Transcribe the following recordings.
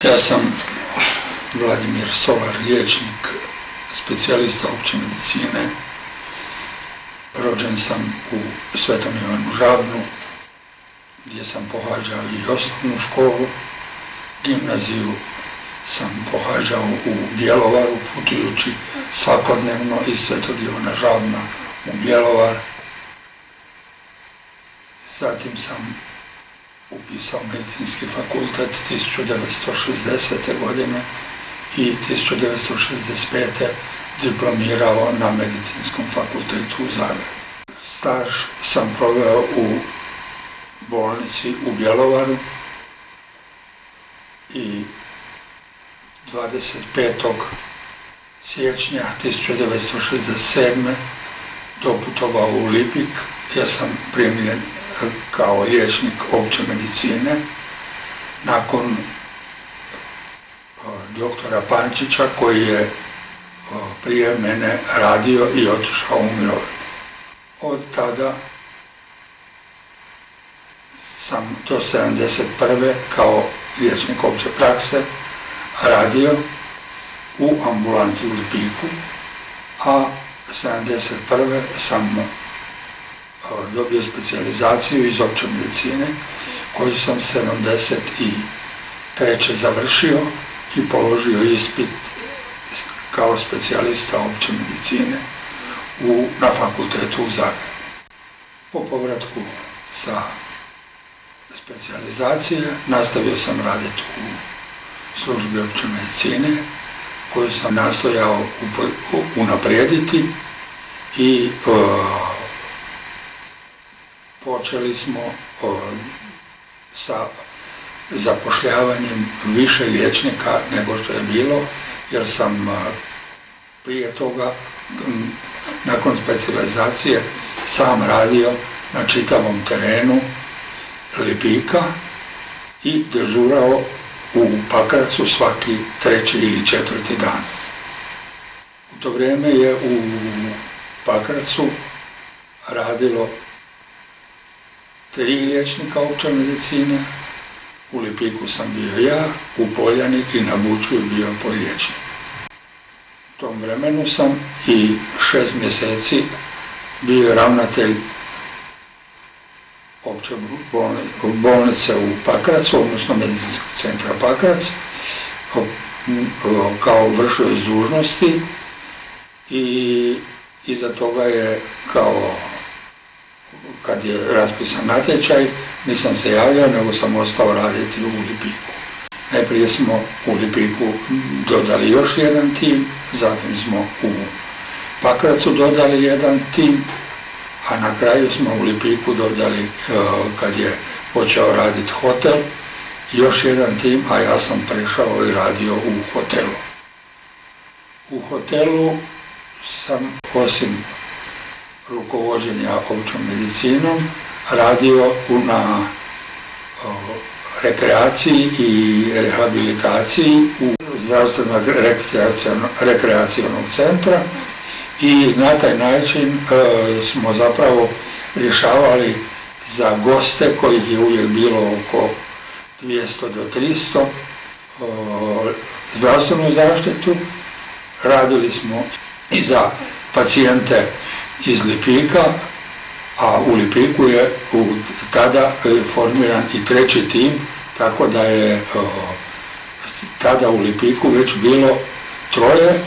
Ja sam Vladimir Solar, liječnik, specijalista opće medicine. Rođen sam u Svetom Ivanu Žabnu, gdje sam pohađao i osnovnu školu. Gimnaziju sam pohađao u Bjelovaru, putujući svakodnevno iz Svetog Ivana Žabna u Bjelovar. Zatim sam upisao medicinski fakultet 1960. godine i 1965. diplomirao na medicinskom fakultetu u Zagrebu. Staž sam proveo u bolnici u Bjelovaru i 25. siječnja 1967. doputovao u Lipik, gdje sam primljen kao liječnik opće medicine nakon doktora Pančića, koji je prije mene radio i otišao u mirovinu. Od tada sam do 1971. kao liječnik opće prakse radio u ambulanti u Lipiku, a 1971. sam dobio specijalizaciju iz opće medicine, koju sam 1973. završio i položio ispit kao specijalista opće medicine na fakultetu u Zagrebu. Po povratku sa specijalizacije nastavio sam raditi u službi opće medicine, koju sam nastojao unaprijediti i počeli smo sa zapošljavanjem više liječnika nego što je bilo, jer sam prije toga, nakon specijalizacije, sam radio na čitavom terenu Lipika i dežurao u Pakracu svaki 3. ili 4. dan. U to vrijeme je u Pakracu radilo 3 liječnika opće medicine, u Lipiku sam bio ja, u Poljani i na Buču je bio po liječnik. U tom vremenu sam i 6 mjeseci bio ravnatelj opće bolnice u Pakracu, odnosno medicinskog centra Pakrac, kao vršioc dužnosti, i iza toga je, kad je raspisan natječaj, nisam se javljao, nego sam ostao raditi u Lipiku. Najprije smo u Lipiku dodali još jedan tim, zatim smo u Pakracu dodali jedan tim, a na kraju smo u Lipiku dodali, kad je počeo raditi hotel, još jedan tim, a ja sam prešao i radio u hotelu. U hotelu sam, osim rukovođenja općom medicinom, radio na rekreaciji i rehabilitaciji u zdravstvenog rekreacionog centra, i na taj način smo zapravo rješavali za goste, kojih je uvijek bilo oko 200 do 300, zdravstvenu zaštitu. Radili smo i za pacijente iz Lipika, a u Lipiku je tada formiran i 3. tim, tako da je tada u Lipiku već bilo 3,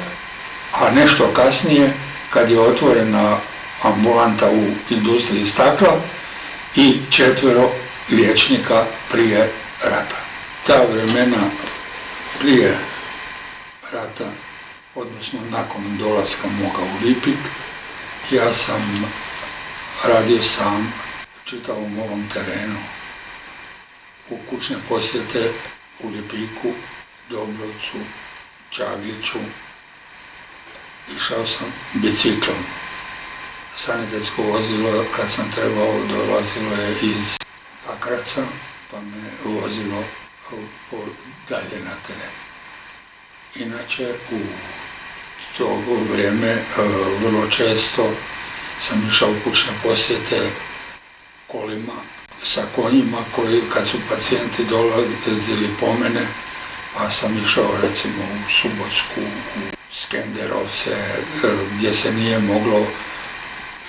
a nešto kasnije, kad je otvorena ambulanta u industriji stakla, i 4 liječnika prije rata. Ta vremena prije rata, odnosno nakon dolaska moga u Lipik, ja sam radio sam čitavom ovom terenu, u kućne posjete u Lipiku, Dobrovcu, Čagliću. Išao sam biciklom. Sanitetsko vozilo, kad sam trebao, dolazilo je iz Pakraca, pa me vozilo dalje na teren. Inače, u to vrijeme vrlo često sam išao u kućne posjete kolima, sa konjima koji, kad su pacijenti dolazili po mene, pa sam išao recimo u Subotsku, u Skenderovce, gdje se nije moglo,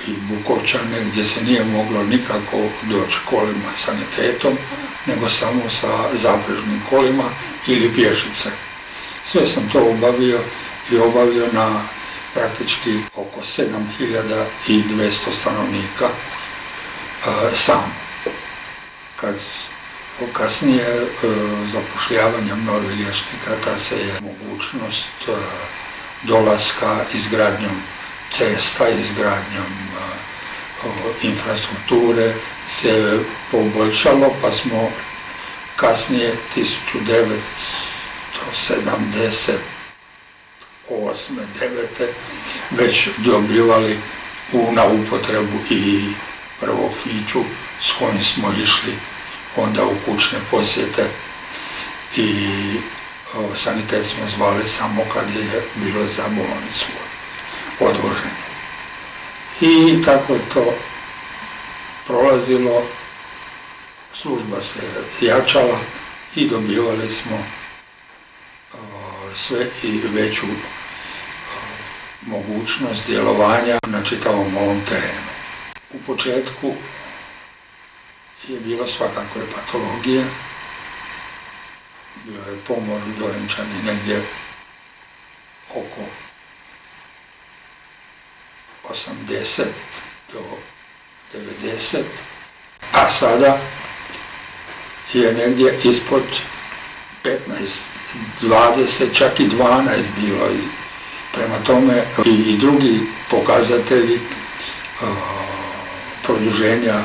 i Bukovčane, gdje se nije moglo nikako doći kolima sanitetom, nego samo sa zaprežnim kolima ili pješice. Sve sam to obavio i obavio na praktički oko 7200 stanovnika sam. Kad kasnije zapošljavanjem novih liječnika ta se je mogućnost dolaska izgradnjom cesta, izgradnjom infrastrukture se poboljšalo, pa smo kasnije 1978. 9. već dobivali na upotrebu i prvog Fiću s kojim smo išli onda u kućne posjete i sanitet smo zvali samo kad je bilo za bolnicu odvoženje. I tako je to prolazilo, služba se jačala i dobivali smo sve i veću mogućnost djelovanja na čitavom ovom terenu. U početku je bilo svakakve patologije, bilo je pomor u dojenčadi negdje oko 80 do 90, a sada je negdje ispod 15, 20, čak i 12 bilo. Prema tome i drugi pokazatelji produženja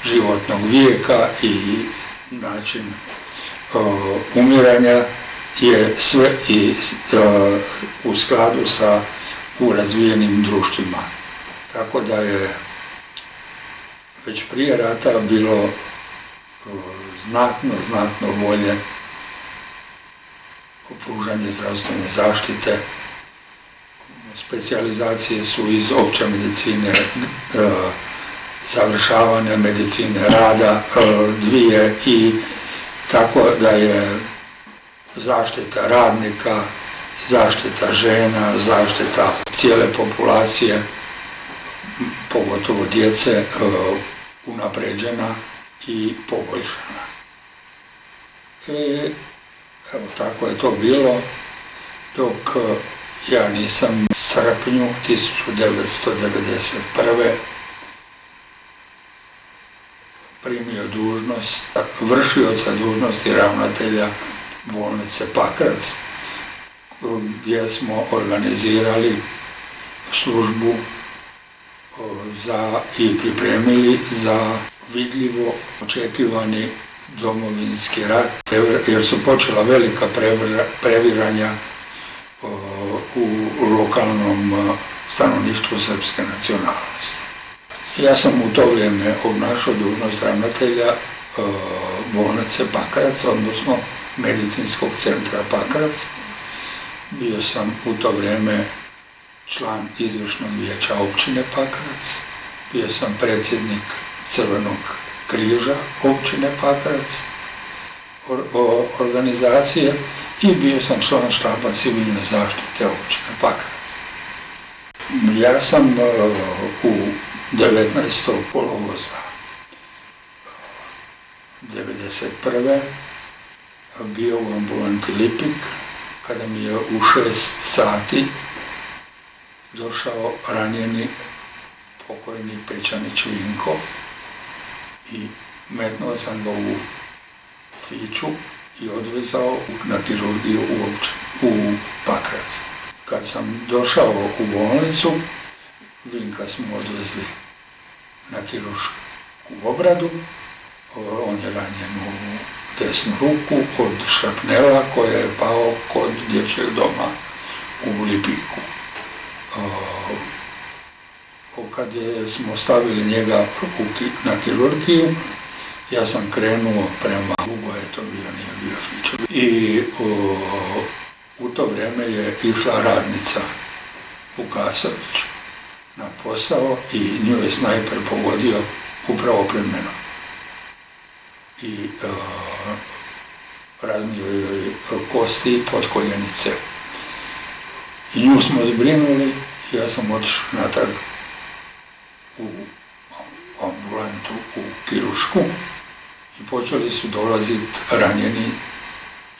životnog vijeka i način umiranja je sve i u skladu sa razvijenim društvima. Tako da je već prije rata bilo znatno bolje pružanje zdravstvene zaštite. Specijalizacije su iz opće medicine, završavane medicine rada, 2 i tako da je zaštita radnika, zaštita žena, zaštita cijele populacije, pogotovo djece, unapređena i poboljšana. Evo, tako je to bilo, dok ja nisam u srpnju 1991. primio dužnost vršioca dužnosti ravnatelja bolnice Pakrac, gdje smo organizirali službu i pripremili za vidljivo očekivani domovinski rat, jer su počela velika previranja u lokalnom stanovništvu srpske nacionalnosti. Ja sam u to vrijeme obnašao dužnost ravnatelja bolnice Pakrac, odnosno medicinskog centra Pakrac. Bio sam u to vrijeme član izvršnog vijeća općine Pakrac, bio sam predsjednik Crvenog križa općine Pakrac, organizacije, i bio sam član štaba civilne zaštite općine Pakrac. Ja sam u 19. kolovoza 1991. bio u ambulanti Lipik, kada mi je u 6 sati došao ranjeni pokojni Pečanić Vinko i metnuo sam ga u Fiću i odvezao na kirurgiju u Pakrac. Kad sam došao u bolnicu, Vinka smo odvezli na kiruršku obradu. On je ranjen u desnu ruku od šrapnela koja je pao kod dječjeg doma u Lipiku. Kad smo stavili njega na kirurgiju, ja sam krenuo prema Dugo, je to bio, nije bio Fićo. I u to vrijeme je išla radnica u Kasović na posao i nju je snajper pogodio upravo pred menom. I raznio joj kosti pod koljenice. I nju smo zbrinuli, ja sam otišao natrag u ambulantu u kiruršku i počeli su dolaziti ranjeni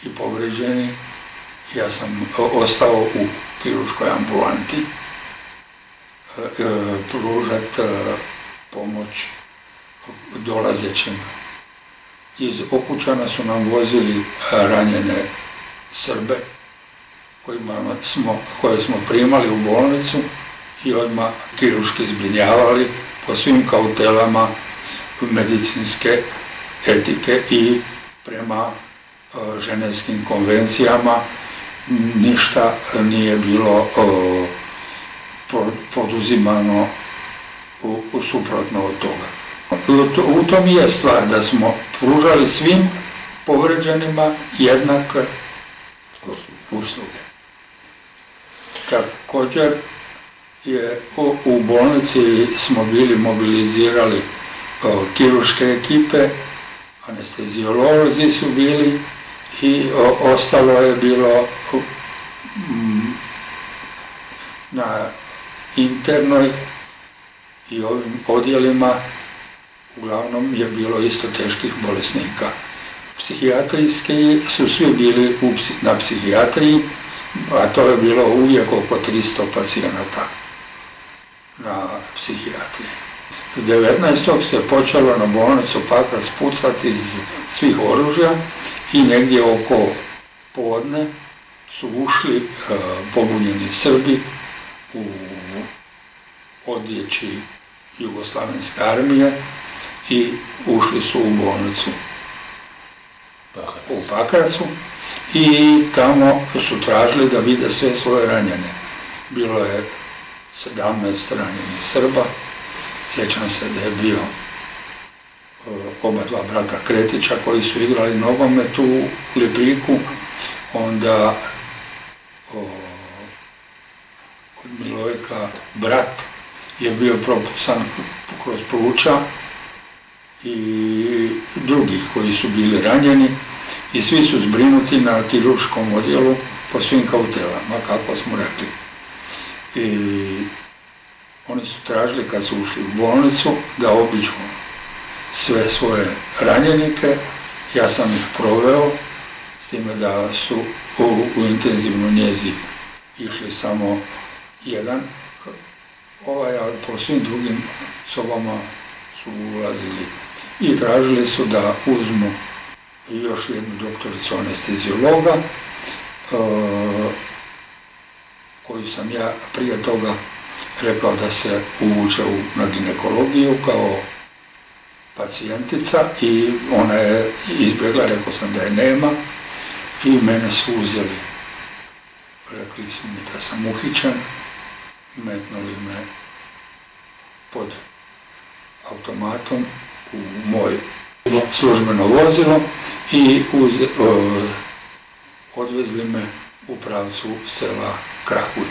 i povređeni. Ja sam ostao u kirurškoj ambulanti pružati pomoć dolazećim. Iz Okučana su nam vozili ranjene Srbe koje smo primali u bolnicu i odmah kirurški zbrinjavali po svim kautelama medicinske etike i prema ženevskim konvencijama. Ništa nije bilo poduzimano suprotno od toga. U tom je stvar da smo pružali svim povređenima jednake usluge. Također u bolnici smo bili mobilizirali kirurške ekipe, anesteziolozi su bili i ostalo je bilo na internoj i ovim odjelima uglavnom je bilo isto teških bolesnika. Psihijatrijski su svi bili na psihijatriji, a to je bilo uvijek oko 300 pacijenata na psihijatriji. 19. se počelo na bolnicu Pakrac pucati iz svih oružja i negdje oko podne su ušli pobunjeni Srbi u odjeći Jugoslavenske armije i ušli su u bolnicu u Pakracu i tamo su tražili da vide sve svoje ranjene. Bilo je 17 ranjenih Srba. Sjećam se da je bio oba dva brata Kretića koji su igrali nogomet u Lipiku, onda od Milojka brat je bio propucan kroz pluća i drugih koji su bili ranjeni i svi su zbrinuti na kirurškom odjelu po svim kautelama, kako smo rekli. I oni su tražili kad su ušli u bolnicu da obiđu sve svoje ranjenike. Ja sam ih proveo, s time da su u intenzivnu njezi išli samo jedan, a po svim drugim sobama su ulazili i tražili su da uzmu još jednu doktoricu anesteziologa, koju sam ja prije toga rekao da se uvuče na ginekologiju kao pacijentica i ona je izbjegla, rekao sam da je nema i mene su uzeli. Rekli su mi da sam uhićen, metnuli me pod automatom u moje službeno vozilo i odvezli me u pravcu sela Kraguj.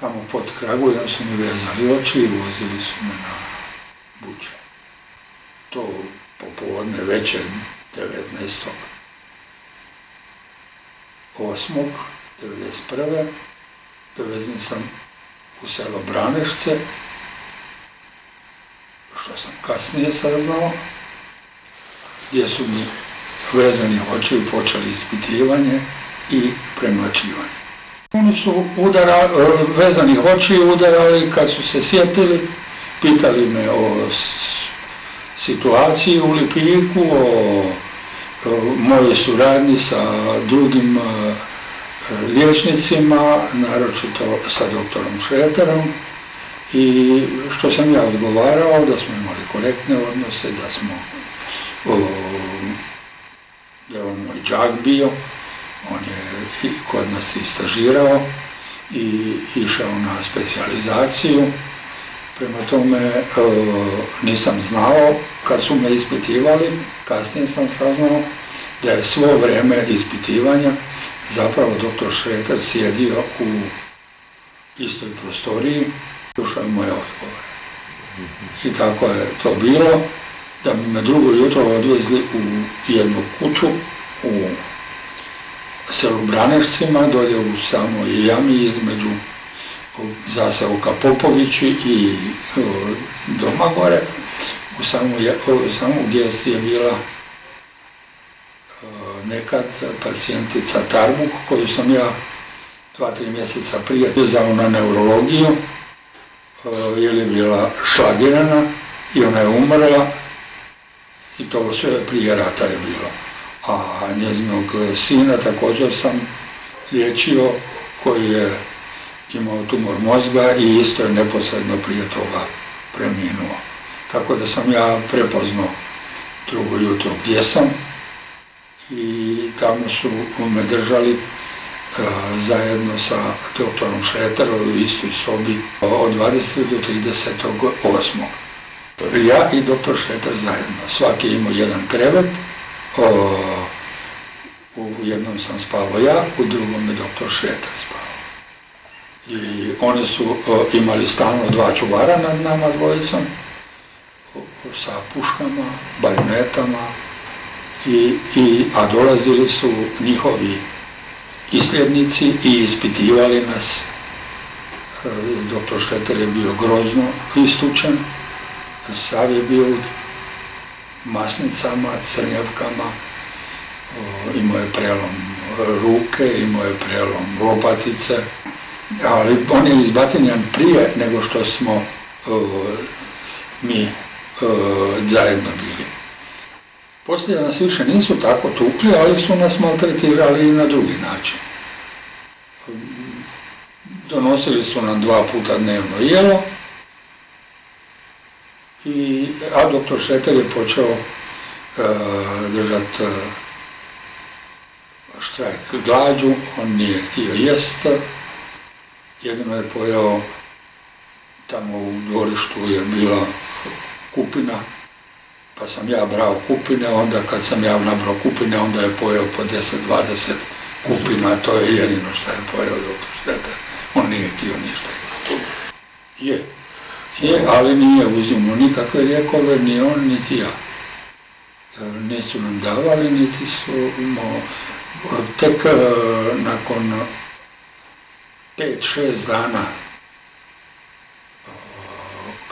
Tamo pod Kragujom su mi vezali oči i vozili su me na Buče. To popodne večer 19.8.1991. dovezen sam u selo Branešce, što sam kasnije saznao, gdje su mi vezani oči počeli ispitivanje i premlaćivanje. Oni su vezanih oči udarali kad su se sjetili, pitali me o situaciji u Lipiku, o mojoj suradnji sa drugim liječnicima, naročito sa doktorom Šreterom, i što sam ja odgovarao, da smo imali korektne odnose, da je on moj đak bio, on je kod nas i stažirao i išao na specijalizaciju. Prema tome nisam znao kad su me ispitivali, kasnije sam saznao da je svo vrijeme ispitivanja zapravo doktor Šreter sjedio u istoj prostoriji, slušao je moje odgovore. I tako je to bilo da bi me drugo jutro odvezli u jednu kuću u selu Branešcima, dolje u samoj jami između zaseoka Popovići i Domagore, u samu gdje je bila nekad pacijentica Tarbuk, koju sam ja 2-3 mjeseca prije vezao na neurologiju, jer je bila šlagirana i ona je umrla i to sve prije rata je bilo. A njezinog sina također sam liječio, koji je imao tumor mozga i isto je neposredno prije toga preminuo. Tako da sam ja prepoznao drugo jutro gdje sam i tamo su me držali zajedno sa doktorom Šreterom u istoj sobi od 20. do 38. Ja i doktor Šreter zajedno. Svaki je imao jedan krevet, u jednom sam spavao ja, u drugom je doktor Šreter spavao. I oni su imali stalno 2 čuvara nad nama dvojicom, sa puškama, bajonetama, a dolazili su njihovi isljednici i ispitivali nas. Doktor Šreter je bio grozno istučen, sav je bio u masnicama, crnjavkama, imao je prelom ruke, imao je prelom lopatice, ali on je izbatinjan prije nego što smo mi zajedno bili. Poslije nas više nisu tako tukli, ali su nas maltretirali i na drugi način. Donosili su nam 2 puta dnevno jelo, a doktor Šreter je počeo držati štrajk glađu, on nije htio jest, jedino je pojeo, tamo u dvorištu je bila kupina, pa sam ja brao kupine, onda kad sam ja nabrao kupine, onda je pojeo po 10-20 kupina, to je jedino što je pojeo doktor Šreter. On nije htio ništa. Je, ali nije uzimao nikakve lijekove, ni on, niti ja. Nisu nam davali, niti su tek nakon 5-6 dana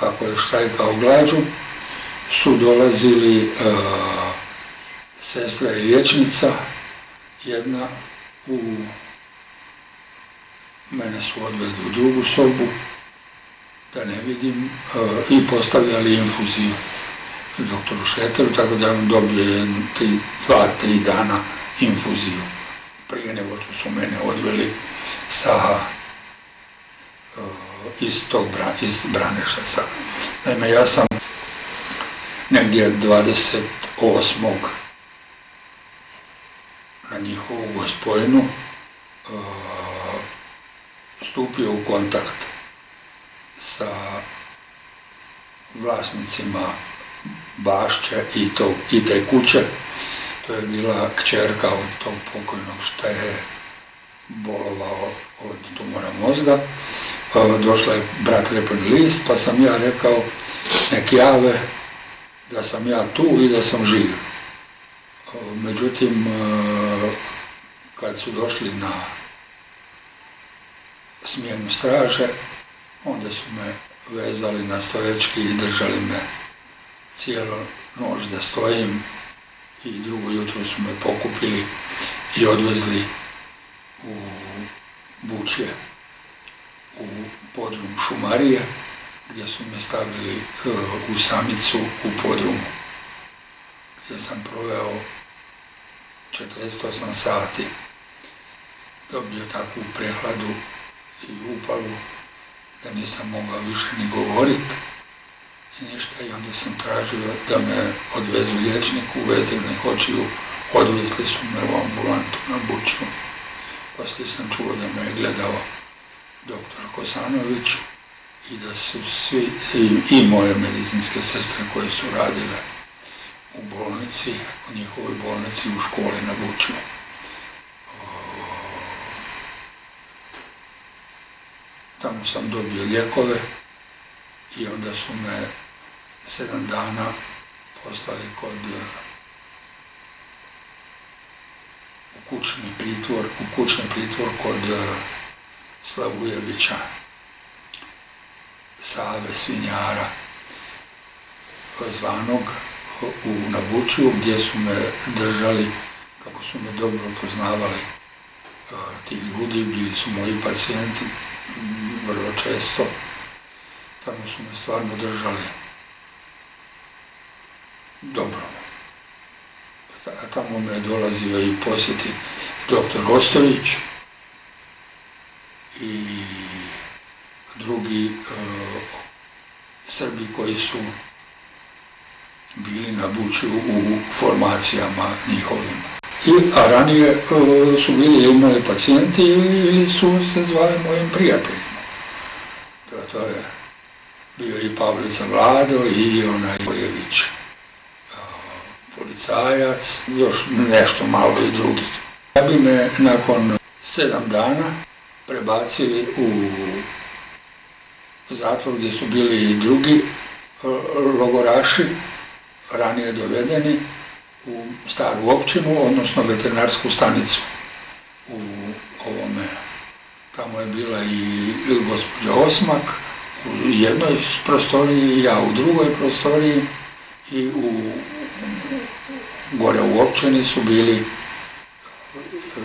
kako je štrajkao glađu, su dolazili sestra i liječnica, jedna mene su odvezli u drugu sobu, da ne vidim, i postavljali infuziju doktoru Šreteru, tako da on dobije 2-3 dana infuziju, prije nego što su mene odveli iz Branešaca. Naime, ja sam negdje 28. na njihovu Gospojinu stupio u kontakt sa vlasnicima bašće i te kuće. To je bila kćerka od tog pokojnog što je bolovao od tumora mozga. Došla je brat Repeni list, pa sam ja rekao nek jave da sam ja tu i da sam živ. Međutim, kad su došli na smjenu straže, onda su me vezali na stoječki i držali me cijelu noć da stojim i drugo jutro su me pokupili i odvezli u Bučje, u podrum šumarije, gdje su me stavili u samicu u podrumu, gdje sam proveo 48 sati. Dobio takvu prehladu i upalu da nisam mogao više ni govoriti i ništa, i onda sam tražio da me odvezu liječniku, vezivnih očiju, odvezli su me u ambulantu na Bučju. Poslije sam čuo da me je gledao doktor Kosanović i da su svi, i moje medicinske sestre koje su radile u bolnici, u njihovoj bolnici u školi na Bučju. Tamo sam dobio lijekove i onda su me 7 dana poslali u kućni pritvor kod Slavujevića, Save Svinjara, zvanog na Bučiju, gdje su me držali, kako su me dobro poznavali ti ljudi, bili su moji pacijenti vrlo često. Tamo su me stvarno držali dobro. Tamo me je dolazio i posjeti doktor Ostojić i drugi Srbi koji su bili na Bučju u formacijama njihovim. A ranije su bili ili moji pacijenti ili su se zvali mojim prijateljima. To je bio i Pavlica Vlado i onaj Bojević, policajac, još nešto malo i drugih. Da bi me nakon 7 dana prebacili u zatvor gdje su bili i drugi logoraši, ranije dovedeni, u staru općinu, odnosno veterinarsku stanicu u ovome. Tamo je bila i gospođa Osmak u jednoj prostoriji, ja u drugoj prostoriji i gore u općini su bili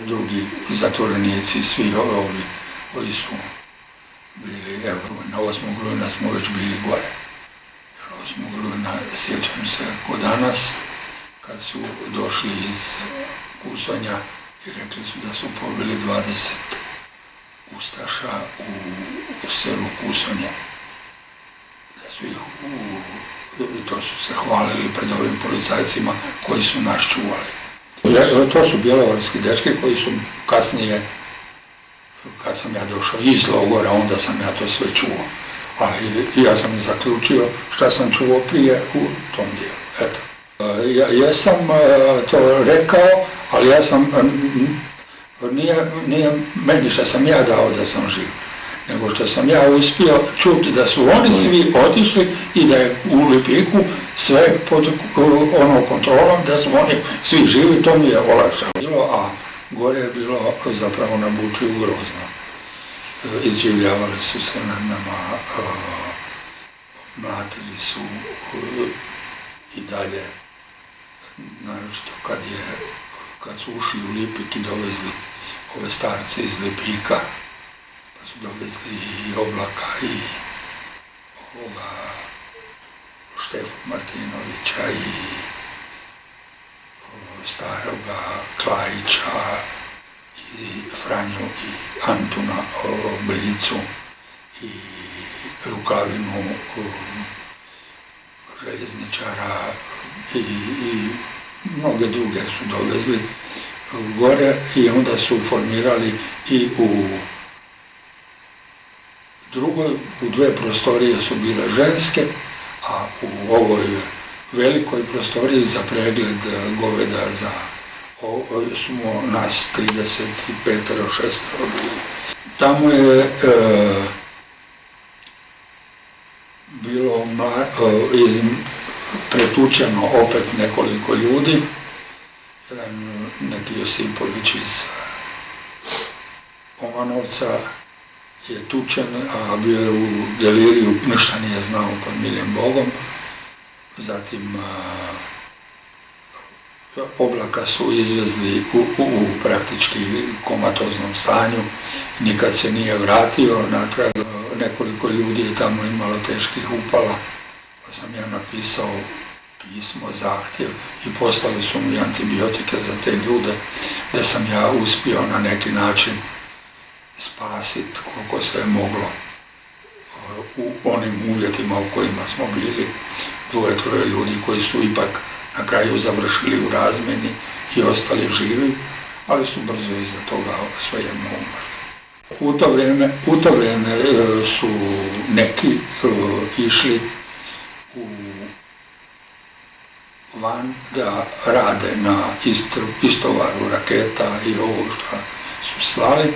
drugi zatvorenici, svi ovi koji su bili, evo, na 8. rujna smo već bili gore. 8. rujna, sjećam se ko danas, kad su došli iz Kusonja i rekli su da su pobili 20 ustaša u selu Kusonje. Da su ih to su se hvalili pred ovim policajcima koji su nas čuvali. To su bjelovarski dečki koji su kasnije, kad sam ja došao iz logora, onda sam ja to sve čuo. Ali ja sam zaključio šta sam čuo prije u tom dijelu. Eto. Ja sam to rekao, ali ja sam, nije meni što sam ja dao da sam živ, nego što sam ja uspio čuti da su oni svi otišli i da je u Lipiku sve pod kontrolom, da su oni svi živi, to mi je olakšalo. A gore je bilo zapravo na Bučiju grozno. Izživljavali su se nad nama, mlatili su i dalje, naročito kad su ušli u Lipik i dovezli ove starce iz Lipika, pa su dovezli i Oblaka i ovoga Štefu Martinovića i staroga Klajića i Franju i Antuna Blicu i Rukavinu željezničara i mnoge druge su dovezli gore i onda su formirali i u dve prostorije su bile ženske, a u ovoj velikoj prostoriji za pregled goveda smo nas 35-6 bili. Tamo je bilo pretučeno opet nekoliko ljudi. Jedan neki Josipović iz Omanovca je tučen, a bio je u deliriju, ništa nije znao pod miljem Bogom. Zatim Oblaka su izvezli u praktički komatoznom stanju, nikad se nije vratio natrag. Nekoliko ljudi je tamo imalo teških upala, pa sam ja napisao pismo, zahtjev i poslali su mi antibiotike za te ljude, da sam ja uspio na neki način spasiti koliko se je moglo u onim uvjetima u kojima smo bili. 2-3 ljudi koji su ipak na kraju završili u razmjeni i ostali živi, ali su brzo iza toga svejedno umrli. U to vrijeme su neki išli van da rade na istovaru raketa i ovo što su slali,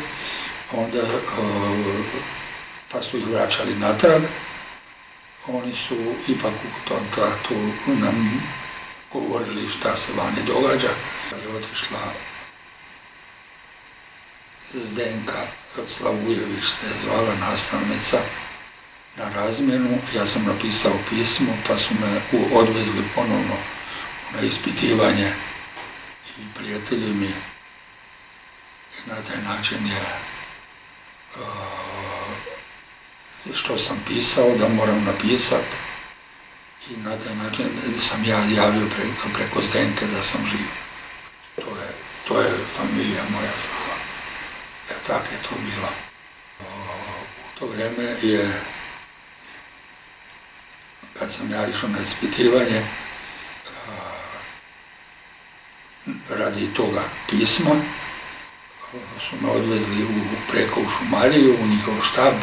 onda pa su ih vraćali natrag. Oni su ipak u kontaktu nam govorili šta se vani događa. Je otišla Zdenka Slavujević, se je zvala, nastavnica, na razmjenu. Ja sam napisao pismo, pa su me odvezli ponovno na ispitivanje i prijatelji mi na taj način je što sam pisao da moram napisati i na taj način sam ja javio preko Zdenke da sam živ. To je familija moja slava. Tako je to bilo. U to vrijeme je, kad sam ja išao na ispitivanje, radi toga pisma, su me odvezli preko u Šumariju, u njihov štab,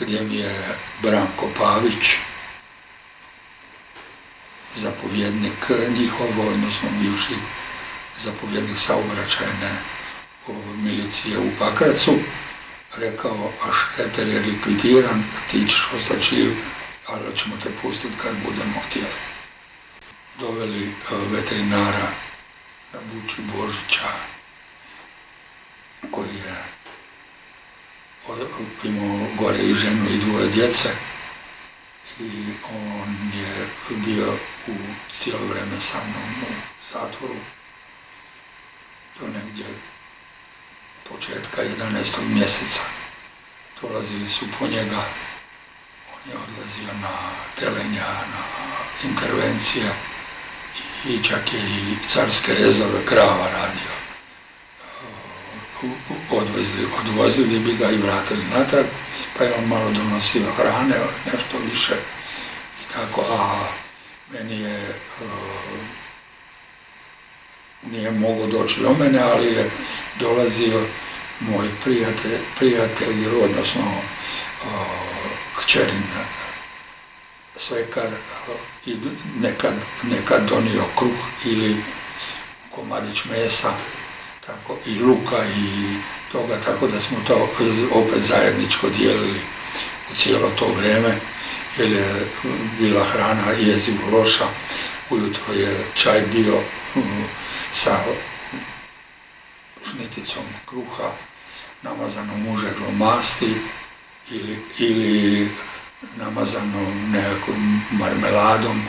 gdje mi je Branko Pavić, zapovjednik njihov, odnosno bivši zapovjednik saobraćajne milicije u Pakracu, rekao, a Šreter je likvidiran, ti ćeš ostati živ, ali ćemo te pustiti kad budemo htjeli. Doveli veterinara na Buči Božića, koji je imao gore i ženu i dvoje djece, i on je bio u cijelo vrijeme sa mnom u zatvoru do negdje početka 11. mjeseca. Dolazili su po njega, on je odlazio na telenja, na intervencije i čak je i carske rezove krava radio. Odvozili bi ga i vratili natrag, pa je on malo donosio hrane, nešto više i tako, a meni je nije mogao doći do mene, ali je dolazio moj prijatelj, odnosno kćerin svekar, i nekad donio kruh ili komadić mesa, tako, i luka i toga, tako da smo to opet zajedničko dijelili u cijelo to vrijeme, jer je bila hrana jezivo loša. Ujutro je čaj bio sa šniticom kruha, namazanom užeglom masti ili namazanom nekakvom marmeladom,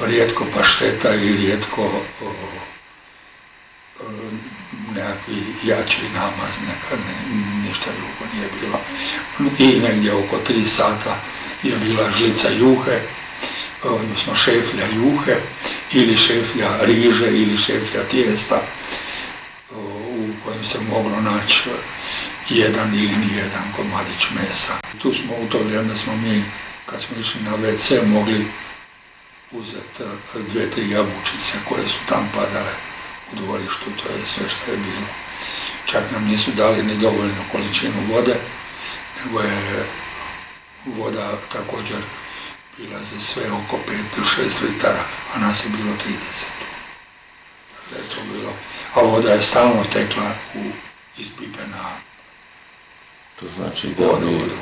rijetko pašteta i rijetko nekakvi jači namaz, ništa drugo nije bilo. I negdje oko 3 sata je bila žlica juhe, odnosno šeflja juhe, ili šeflja riže, ili šeflja tijesta, u kojem se moglo naći jedan ili nijedan komadić mesa. Tu smo, u to vrijeme smo mi, kad smo išli na WC, mogli uzeti 2-3 jabučice koje su tam padale u dvorištu, to je sve što je bilo. Čak nam nisu dali ni dovoljnu količinu vode, nego je voda također bila za sve oko 5 do 6 litara, a nas je bilo 30. Dakle, je to bilo. A voda je stalno tekla iz pipe na vodovodu.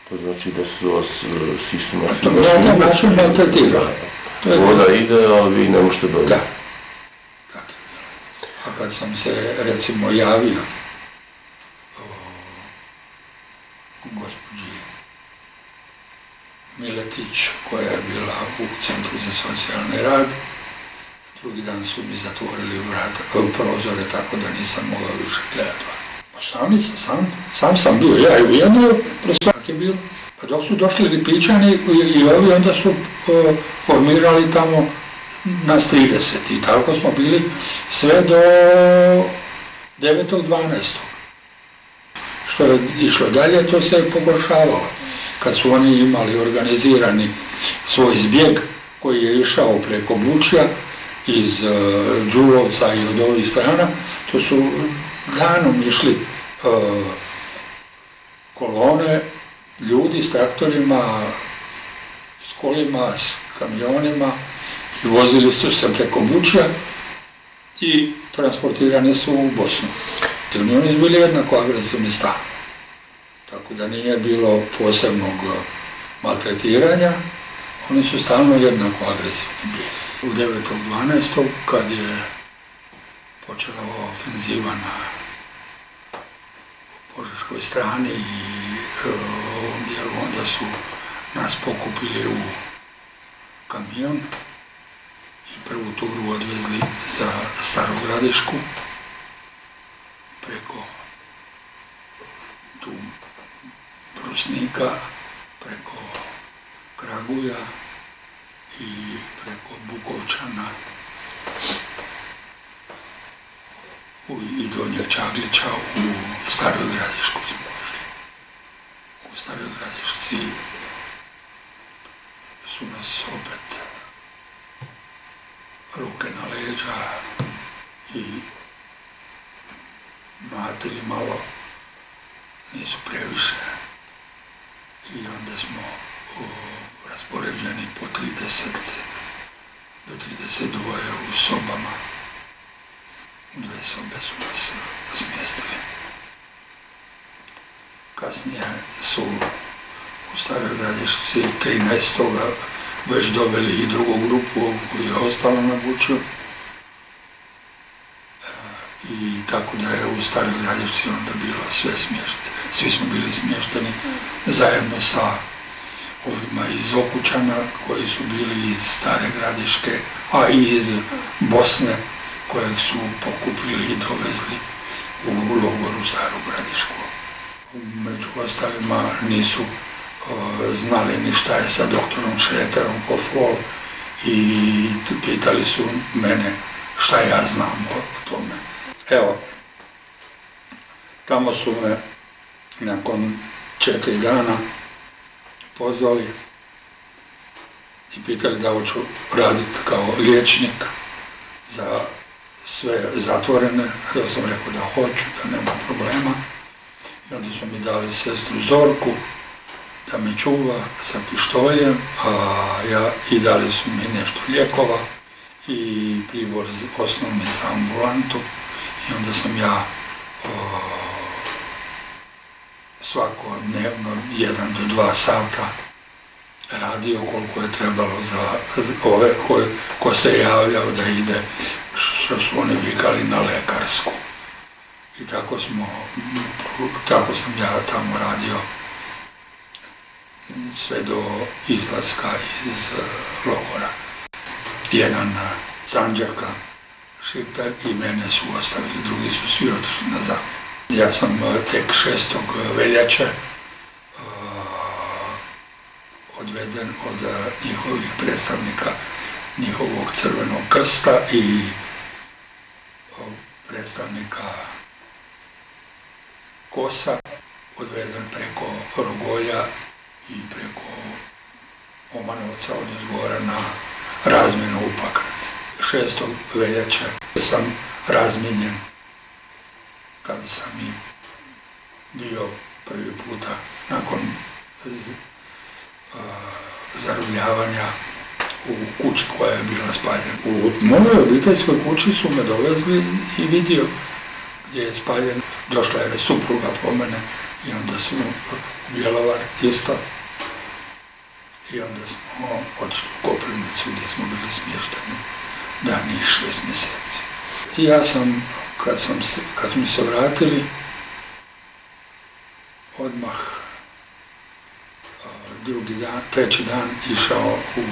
To znači da su vas sistematično... To je na način maltretirali. Voda ide, ali vi ne možete doći. Da. Tako je bilo. A kad sam se, recimo, javio gospođi Miletić, koja je bila u Centru za socijalni rad, drugi dan su mi zatvorili prozore, tako da nisam mogao više gledati. Sam sam bio, ja i u jednoj prostoriji je bilo. Pa dok su došli Lipićani i ovi, onda su formirali tamo nas 30 i tako smo bili sve do 9.12. Što je išlo dalje, to se je pogoršavalo. Kad su oni imali organizirani svoj zbjeg koji je išao preko Bučja iz Đulovca i od ovih strana, to su danom išli kolone ljudi s traktorima, s kolima, s kamionima i vozili su se preko Bučja i transportirani su u Bosnu. Oni su bili jednako agresivni stan. Tako da nije bilo posebnog maltretiranja, oni su stalno jednako agresivni bili. u 9.12. kad je počela ova ofenziva na požeškoj strani i ovom dijelu, onda su nas pokupili u kamion i prvu turu odvezli za Staru Gradišku preko tu Brusnika, preko Kraguja i preko Bukovčana i Donjeg Čaglića u Staroj Gradišku smo došli. U Staroj Gradišci su nas opet ruke na leđa i mlatili malo, nisu previše, i onda smo raspoređeni po 30 do 32 u sobama. U 2 sobe su nas smjestili. Kasnije su u Staroj Gradišci 13. već doveli i drugu grupu koju je ostala na Bučju. I tako da je u Staroj Gradišci onda bilo sve smješteno. Svi smo bili smješteni zajedno sa ovima iz Okučana koji su bili iz Stare Gradiške, a i iz Bosne kojeg su pokupili i dovezli u logoru Staru Gradišku. Među ostalima nisu znali ni šta je sa doktorom Šreterom ko fol i pitali su mene šta ja znam o tome. Evo, tamo su me nakon 4 dana pozvali i pitali da hoću raditi kao liječnik za sve zatvorene. Ja sam rekao da hoću, da nema problema. I onda su mi dali sestru Zorku da me čuva sa pištoljem, i dali su mi nešto lijekova i pribor osnovni za ambulantu. I onda sam ja svakodnevno 1 do 2 sata radio koliko je trebalo za ove ko se javljao da ide, što su oni vikali, na lekarsku. I tako sam ja tamo radio sve do izlaska iz logora. Jedan Sanđaka, Šiptar, i mene su ostavili, drugi su svi otišli na zapad. Ja sam tek 6. veljače odveden od njihovih predstavnika njihovog Crvenog krsta i predstavnika Kosa, odveden preko Rogolja i preko Omanovca odozgora na razmjenu u Pakrac. 6. veljače sam razmijenjen. Tada sam i bio prvi puta nakon zarobljavanja u kući koja je bila spaljena. U mojoj obiteljskoj kući su me dovezli i vidio gdje je spaljen. Došla je supruga po mene i onda smo u Bjelovar isto. I onda smo otišli u Koprivnicu gdje smo bili smješteni danih 6 mjeseci. I ja sam, kad smo se vratili, odmah treći dan išao u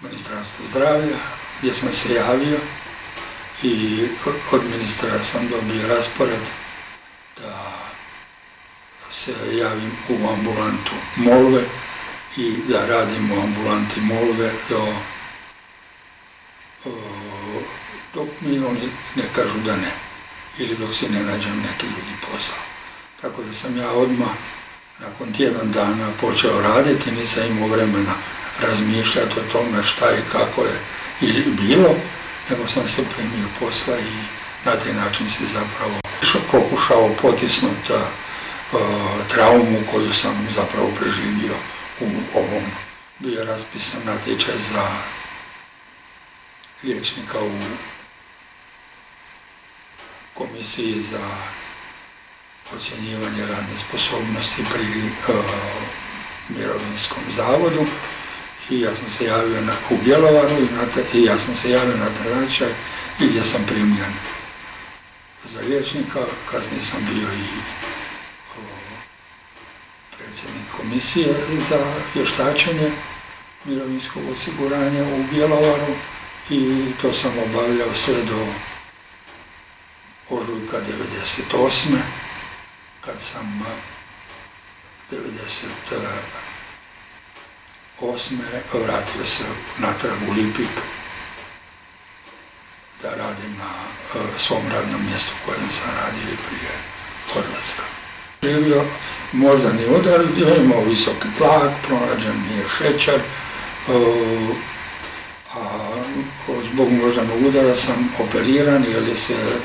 Ministarstvo zdravlja gdje sam se javio i od ministra sam dobio raspored da se javim u ambulantu Molve i da radim u ambulanti Molve dok mi oni ne kažu da ne, ili dok si ne nađem neki drugi posao. Tako da sam ja odmah nakon tjedan dana počeo raditi, nisam imao vremena razmišljati o tome šta i kako je i bilo, nego sam se primio posla i na taj način se zapravo pokušao potisnuti traumu koju sam zapravo preživio u ovom. Bio je raspisan natječaj za liječnika u komisiji za ocjenjivanje radne sposobnosti pri Mirovinskom zavodu i ja sam se javio u Bjelovaru i ja sam se javio na taj natječaj i gdje sam primljen za liječnika. Kasnije sam bio i predsjednik komisije za vještačenje mirovinskog osiguranja u Bjelovaru i to sam obavljao sve do ožujka 1998. kad sam 1998. vratio se natrag u Lipik da radim na svom radnom mjestu kojem sam radio i prije odlaska. Živio moždani udar, imao visoki tlak, pronađen mi je šećer, a zbog moždanog udara sam operiran jer je se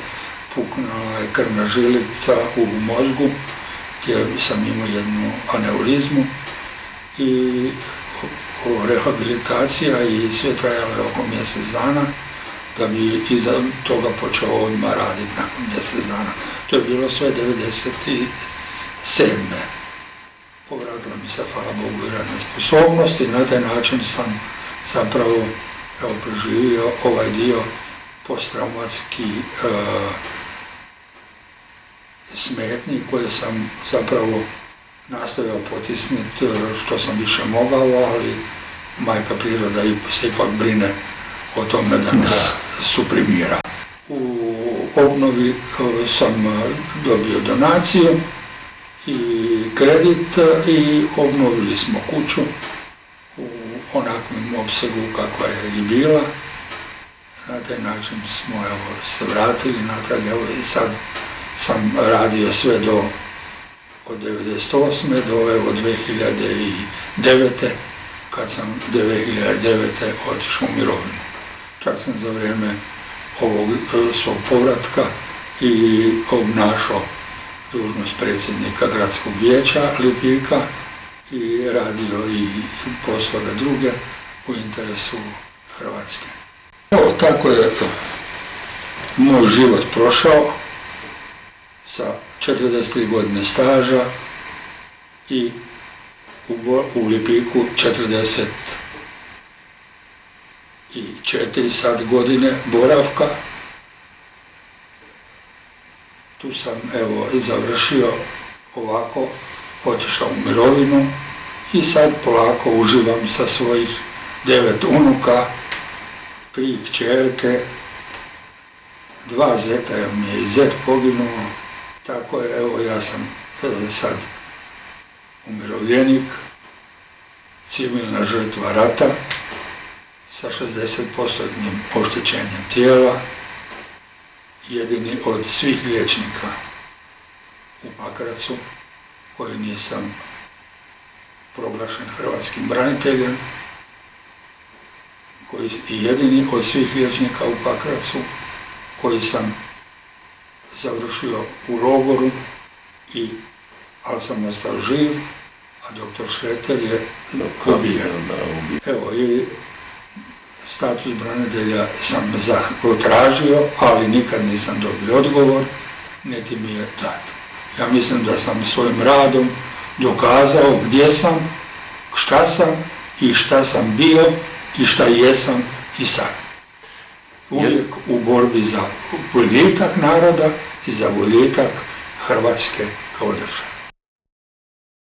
puknula krvna žilica u mozgu gdje sam imao jednu aneurizmu i rehabilitacija i sve trajalo je oko mjesec dana da bi iza toga počeo odmah raditi nakon mjesec dana. To je bilo sve 1997. Povratila mi se, hvala Bogu, i radna sposobnost i na taj način sam zapravo preživio ovaj dio posttraumatski smetnji koje sam zapravo nastojao potisniti što sam više mogao, ali majka priroda se ipak brine o tome da nas suprimira. U obnovi sam dobio donaciju i kredit i obnovili smo kuću u onakvom opsegu kakva je i bila. Na taj način smo se vratili natrag, i sad sam radio sve od 1998. do 2009. kad sam 2009. otišao u mirovinu. Čak sam za vrijeme ovog svog povratka i obnašao dužnost predsjednika gradskog vijeća Lipika i radio i poslove druge u interesu Hrvatske. Evo, tako je moj život prošao sa 43 godine staža i u Lipiku 44 sad godine boravka. Tu sam završio ovako, otišao u mirovinu i sad polako uživam sa svojih 9 unuka, 3 kćerke, 2 zeta, jer mi je i zet poginuo. Tako je, ja sam sad umirovljenik, civilna žrtva rata sa 60%-tnim oštećenjem tijela, jedini od svih liječnika u Pakracu koji nisam proglašen hrvatskim braniteljem, i jedini od svih liječnika u Pakracu koji sam završio u logoru, ali sam ostao živ, a doktor Šreter je ubijen. Evo, i status branitelja sam tražio, ali nikad nisam dobio odgovor, niti mi je dat. Ja mislim da sam svojim radom dokazao gdje sam, šta sam i šta sam bio i šta jesam i sad. Uvijek u borbi za boljitak naroda i za boljitak Hrvatske kao države.